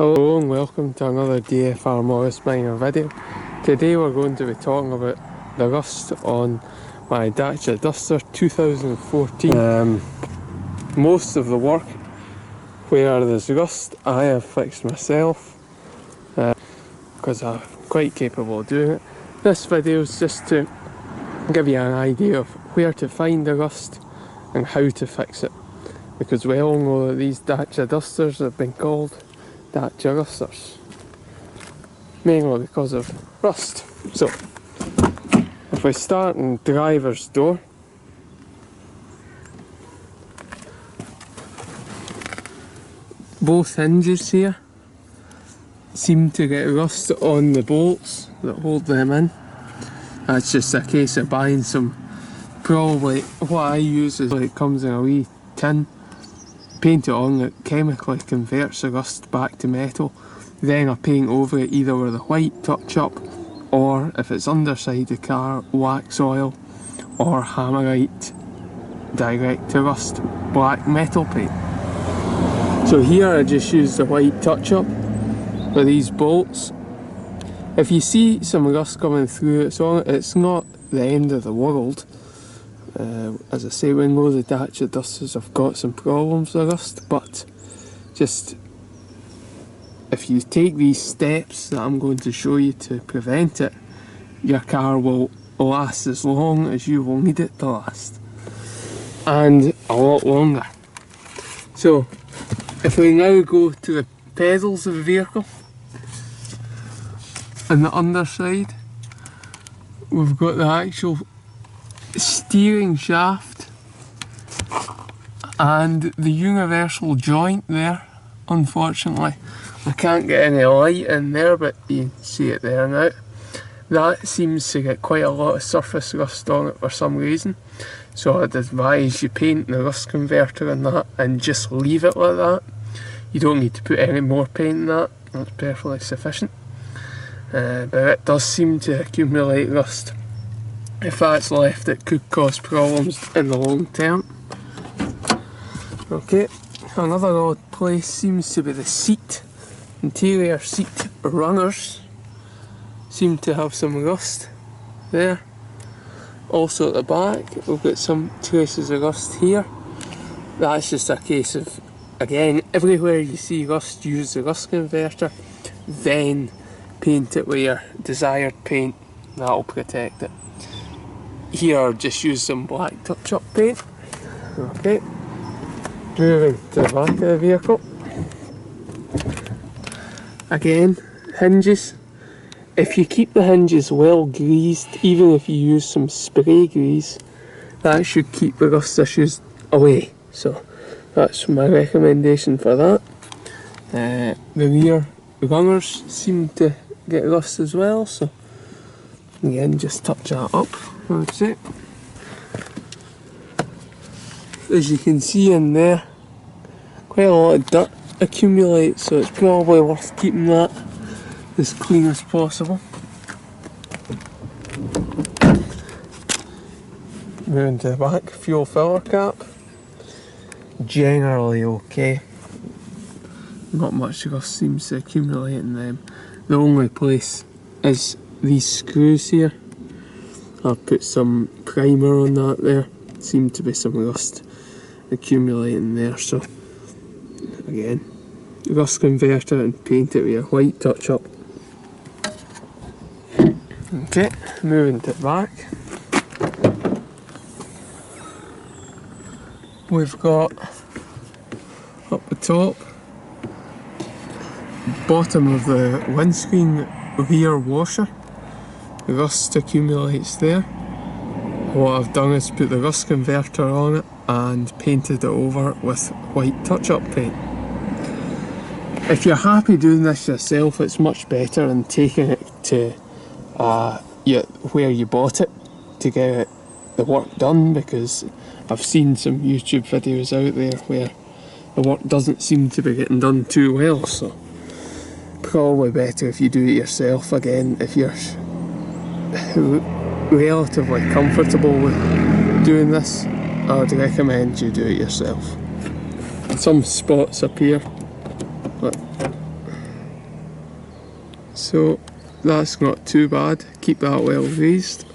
Hello and welcome to another DFR Morris Minor video. Today we're going to be talking about the rust on my Dacia Duster 2014. Most of the work where there's rust I have fixed myself because I'm quite capable of doing it. This video is just to give you an idea of where to find the rust and how to fix it, because we all know that these Dacia Dusters have been called Dacia Dusters mainly because of rust. So if we start in driver's door, both hinges here seem to get rust on the bolts that hold them in. That's just a case of buying some, probably what I use is it comes in a wee tin, paint it on that chemically converts the rust back to metal, then I paint over it either with a white touch up, or if it's underside the car, wax oil or Hammerite direct to rust black metal paint. So here I just use the white touch up with these bolts. If you see some rust coming through, it's not the end of the world. As I say, we know the Dacia Dusters have got some problems with rust, but just if you take these steps that I'm going to show you to prevent it, your car will last as long as you will need it to last, and a lot longer. So if we now go to the pedals of the vehicle, on the underside we've got the actual steering shaft and the universal joint there. Unfortunately I can't get any light in there, but you can see it there now. That seems to get quite a lot of surface rust on it for some reason, so I'd advise you paint the rust converter on that and just leave it like that. You don't need to put any more paint in that, that's perfectly sufficient. But it does seem to accumulate rust. If that's left, it could cause problems in the long term. Okay, another odd place seems to be the seat. Interior seat runners seem to have some rust there. Also at the back we've got some traces of rust here. That's just a case of, again, everywhere you see rust, use the rust converter, then paint it with your desired paint. That'll protect it. Here just use some black touch-up paint. Okay, moving to the back of the vehicle. Again, hinges. If you keep the hinges well greased, even if you use some spray grease, that should keep the rust issues away. So that's my recommendation for that. The rear runners seem to get rust as well, so again, just touch that up. That's it. As you can see in there, quite a lot of dirt accumulates, so it's probably worth keeping that as clean as possible. Moving to the back, fuel filler cap. Generally okay. Not much rust seems to accumulate in them. The only place is these screws here. I've put some primer on that there. Seemed to be some rust accumulating there, so again, rust converter and paint it with a white touch up. Okay, moving to the back. We've got up the top, bottom of the windscreen rear washer. The rust accumulates there. What I've done is put the rust converter on it and painted it over with white touch-up paint. If you're happy doing this yourself, it's much better than taking it to where you bought it to get the work done, because I've seen some YouTube videos out there where the work doesn't seem to be getting done too well, so probably better if you do it yourself. Again, if you're relatively comfortable with doing this, I would recommend you do it yourself. Some spots appear, but So that's not too bad, keep that well greased.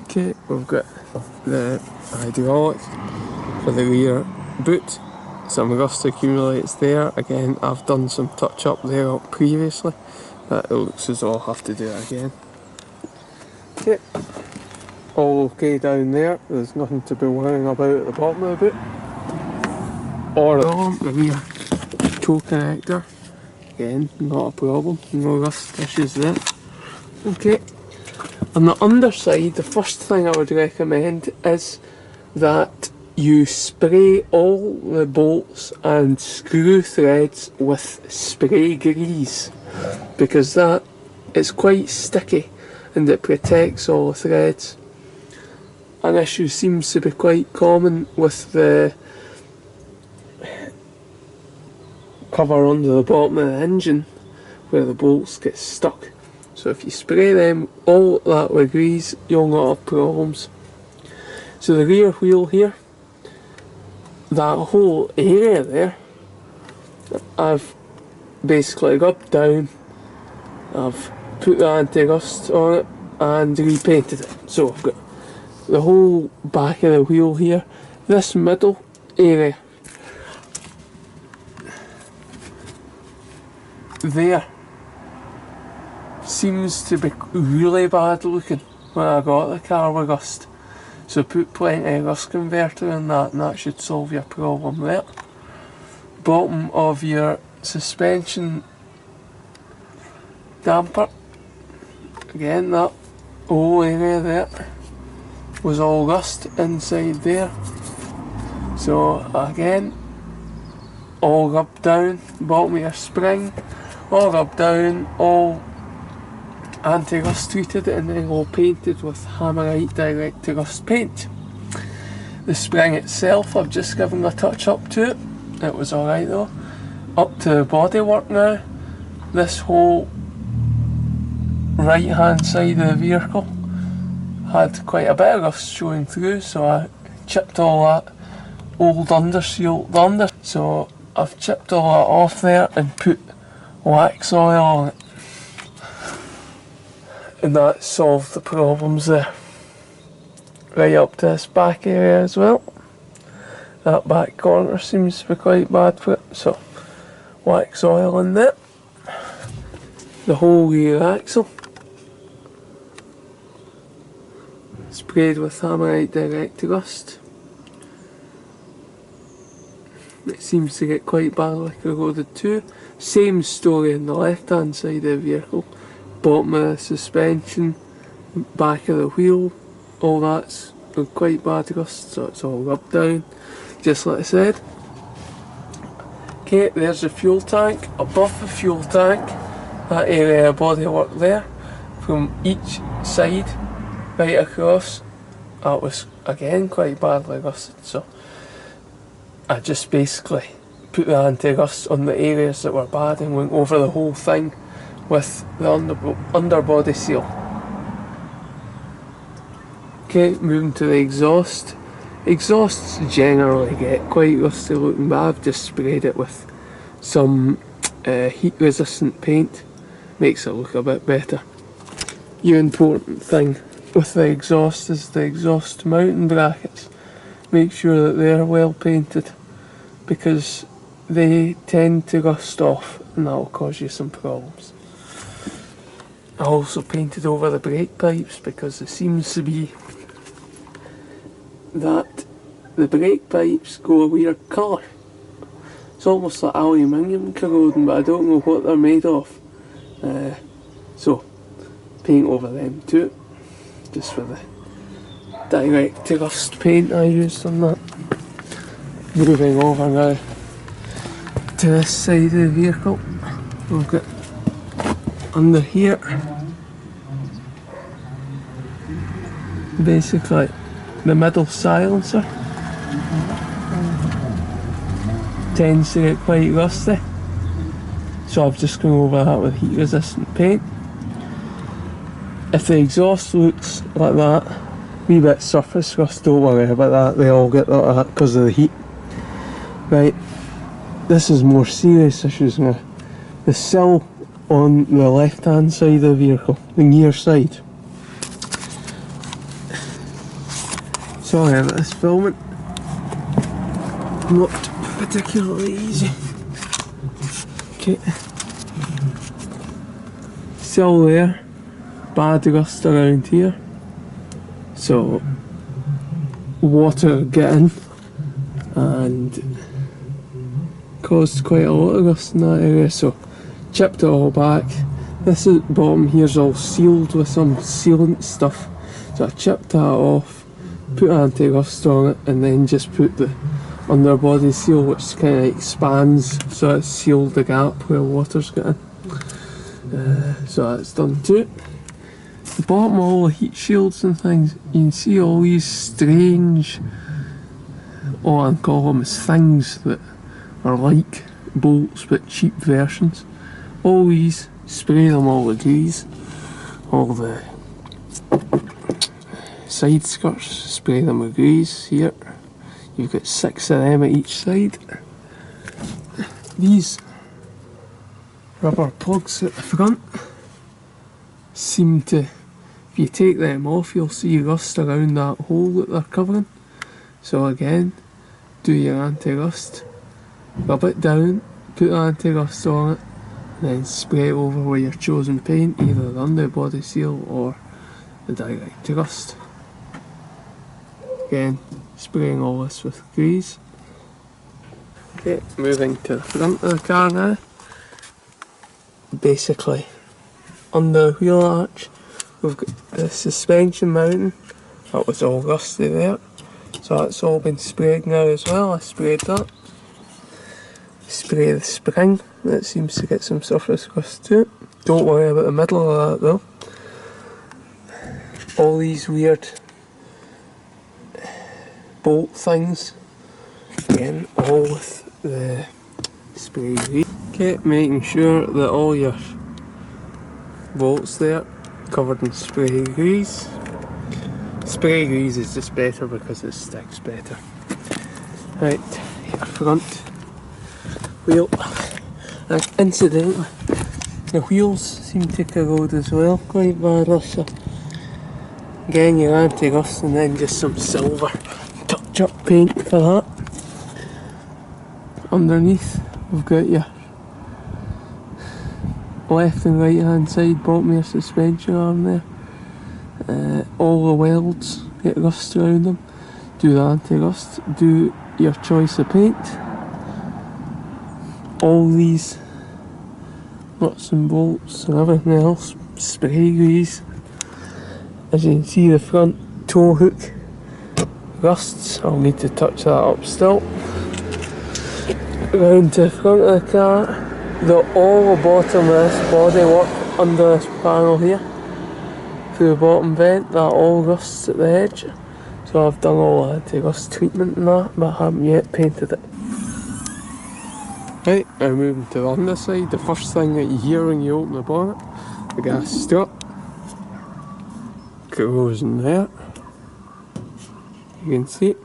Okay, we've got the hydraulic for the rear boot. Some rust accumulates there. Again, I've done some touch up there previously, but it looks as though I'll have to do it again. Okay, all okay down there. There's nothing to be worrying about at the bottom of the boot. Or the rear toe connector. Again, not a problem, no rust issues there. Okay, on the underside, the first thing I would recommend is that you spray all the bolts and screw threads with spray grease, because that is quite sticky and it protects all the threads. An issue seems to be quite common with the cover under the bottom of the engine where the bolts get stuck. So if you spray them all that with grease, you'll not have problems. So the rear wheel here, that whole area there, I've basically rubbed down, I've put the anti-rust on it and repainted it. So I've got the whole back of the wheel here, this middle area there seems to be really bad looking when I got the car with rust. So put plenty of rust converter in that and that should solve your problem there. Bottom of your suspension damper, again that whole area there was all rust inside there. So again, all rubbed down, bottom of your spring, all rubbed down, all anti-rust treated, and then all painted with Hammerite direct to rust paint. The spring itself, I've just given a touch up to it. It was alright though. Up to the bodywork now. This whole right hand side of the vehicle had quite a bit of rust showing through, so I chipped all that old underseal under. So I've chipped all that off there and put wax oil on it, and that solved the problems there. Right up to this back area as well. That back corner seems to be quite bad for it, so wax oil in there. The whole rear axle sprayed with Hammerite direct to rust. It seems to get quite badly corroded too. Same story on the left hand side of the vehicle. Bottom of the suspension, back of the wheel, all that's quite bad rust, so it's all rubbed down, just like I said. Okay, there's the fuel tank. Above the fuel tank, that area of bodywork there, from each side right across, that was again quite badly rusted, so I just basically put the anti-rust on the areas that were bad and went over the whole thing with the underbody seal. Okay, moving to the exhaust. Exhausts generally get quite rusty looking, but I've just sprayed it with some heat resistant paint. Makes it look a bit better. Your important thing with the exhaust is the exhaust mounting brackets. Make sure that they're well painted, because they tend to rust off and that will cause you some problems. I also painted over the brake pipes because it seems to be that the brake pipes go a weird colour. It's almost like aluminium corroding, but I don't know what they're made of. So paint over them too, just for the direct to rust paint I used on that. Moving over now to this side of the vehicle, we've got under here basically the middle silencer tends to get quite rusty, so I've just gone over that with heat resistant paint. If the exhaust looks like that, wee bit surface rust, don't worry about that, they all get like that because of the heat. Right, this is more serious issues now. The sill on the left hand side of the vehicle, the near side. Sorry about this filming, not particularly easy. Okay, still there, bad rust around here, so water get in and caused quite a lot of rust in that area, so chipped it all back. This bottom here's all sealed with some sealant stuff, so I chipped that off, put anti-rust on it, and then just put the underbody seal, which kind of expands so it's sealed the gap where water's getting. So that's done too. The bottom of all the heat shields and things, you can see all these strange, I call them as things that are like bolts but cheap versions. All these, spray them all with grease. All the side skirts, spray them with grease here. You've got 6 of them at each side. These rubber plugs at the front seem to, if you take them off, you'll see rust around that hole that they're covering. So again, do your anti-rust, rub it down, put anti-rust on it, and then spray it over with your chosen paint, either the underbody seal or the direct rust. Again, spraying all this with grease. Okay, moving to the front of the car now. Basically, under the wheel arch, we've got the suspension mounting. That was all rusty there, so that's all been sprayed now as well. I sprayed that. Spray the spring, that seems to get some surface rust to it. Don't worry about the middle of that though. All these weird bolt things, again all with the spray grease. Okay, making sure that all your bolts there covered in spray grease. Spray grease is just better because it sticks better. Right, your front wheel. And incidentally, the wheels seem to corrode as well quite badly, so again your anti-rust and then just some silver touch-up paint for that. Underneath we've got your left and right hand side bottom of your suspension arm there. All the welds get rust around them. Do the anti-rust, do your choice of paint. All these nuts and bolts and everything else, spray grease. As you can see, the front tow hook rusts. I'll need to touch that up still. Round to the front of the car, all the bottom of this bodywork under this panel here, through the bottom vent, that all rusts at the edge. So I've done all the anti-rust treatment and that, but I haven't yet painted it. Right, now moving to the underside. The first thing that you hear when you open the bonnet, the gas strut. Corrosion there. You can see it.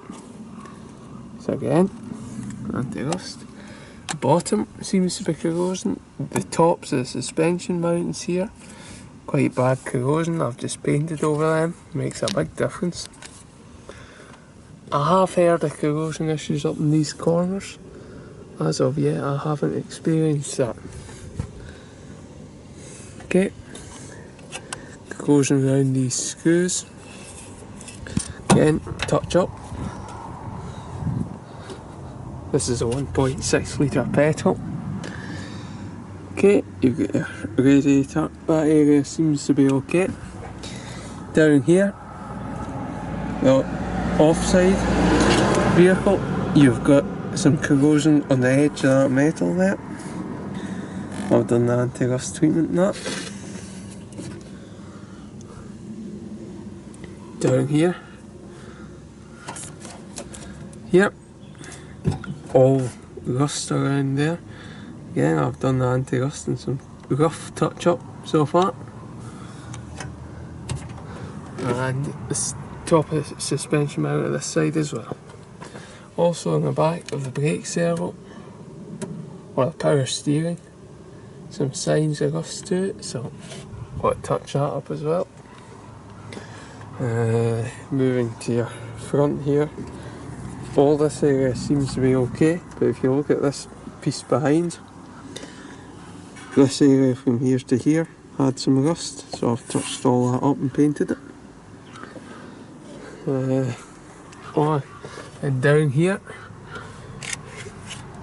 So again, anti-rust. The bottom seems to be corrosion. The tops of the suspension mounts here, quite bad corrosion. I've just painted over them. Makes a big difference. I have heard of corrosion issues up in these corners. As of yet, I haven't experienced that. Okay, corrosion around these screws. Again, touch up. This is a 1.6 litre petrol. Okay, you've got your radiator. That area seems to be okay. Down here, the offside vehicle, you've got some corrosion on the edge of that metal there. I've done the anti-rust treatment and that. Down here. Yep. All rust around there. Again, I've done the anti-rust and some rough touch-up so far. And the top of the suspension mount at this side as well. Also on the back of the brake servo, or the power steering, some signs of rust to it, so I'll touch that up as well. Moving to your front here, all this area seems to be okay, but if you look at this piece behind, this area from here to here had some rust, so I've touched all that up and painted it. And down here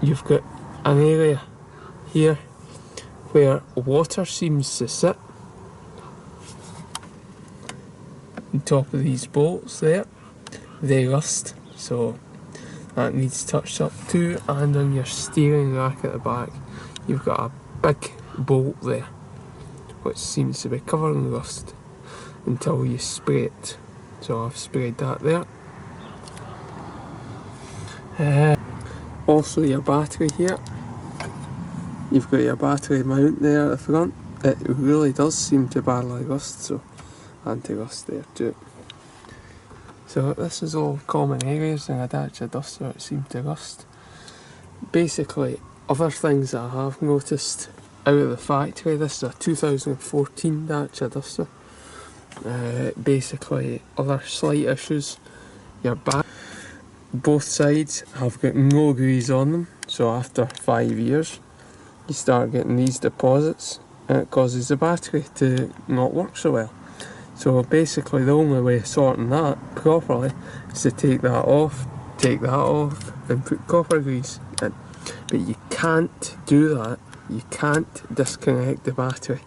you've got an area here where water seems to sit on top of these bolts there. They rust, so that needs touched up too. And on your steering rack at the back you've got a big bolt there which seems to be covered in rust until you spray it, so I've sprayed that there. Also your battery here, you've got your battery mount there at the front. It really does seem to badly rust, so anti-rust there too. So this is all common areas in a Dacia Duster that seem to rust. Basically, other things that I have noticed out of the factory, this is a 2014 Dacia Duster. Basically, other slight issues, your back, both sides have got no grease on them, so after 5 years you start getting these deposits and it causes the battery to not work so well. So basically the only way of sorting that properly is to take that off and put copper grease in. But you can't do that, you can't disconnect the battery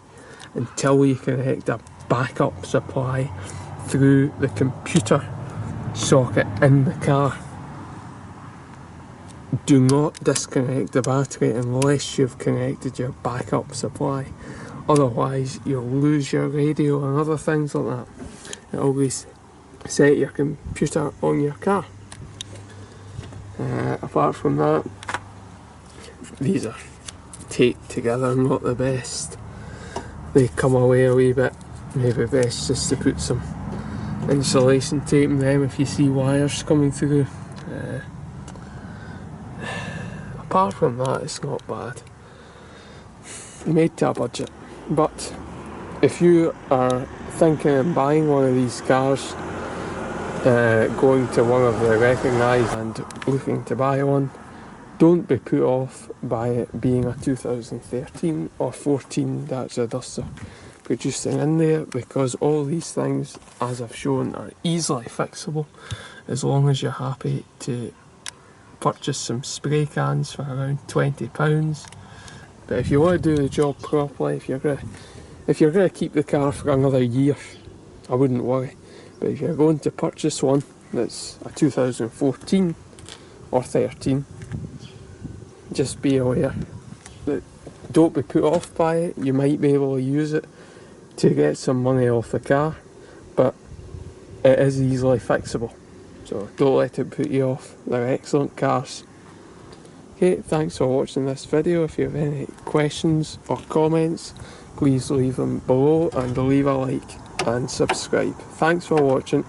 until you connect a backup supply through the computer socket in the car. Do not disconnect the battery unless you've connected your backup supply, otherwise you'll lose your radio and other things like that. And always set your computer on your car. Apart from that, these are taped together, not the best. They come away a wee bit, maybe best just to put some insulation tape in them if you see wires coming through. Apart from that, it's not bad. Made to a budget. But if you are thinking of buying one of these cars, going to one of the recognised and looking to buy one, don't be put off by it being a 2013 or 14 Dacia Duster producing in there, because all these things, as I've shown, are easily fixable as long as you're happy to purchase some spray cans for around £20. But if you want to do the job properly, if you're going to keep the car for another year, I wouldn't worry. But if you're going to purchase one that's a 2014 or 13, just be aware that don't be put off by it. You might be able to use it to get some money off the car, but it is easily fixable. So don't let it put you off. They're excellent cars. Okay, thanks for watching this video. If you have any questions or comments, please leave them below and leave a like and subscribe. Thanks for watching.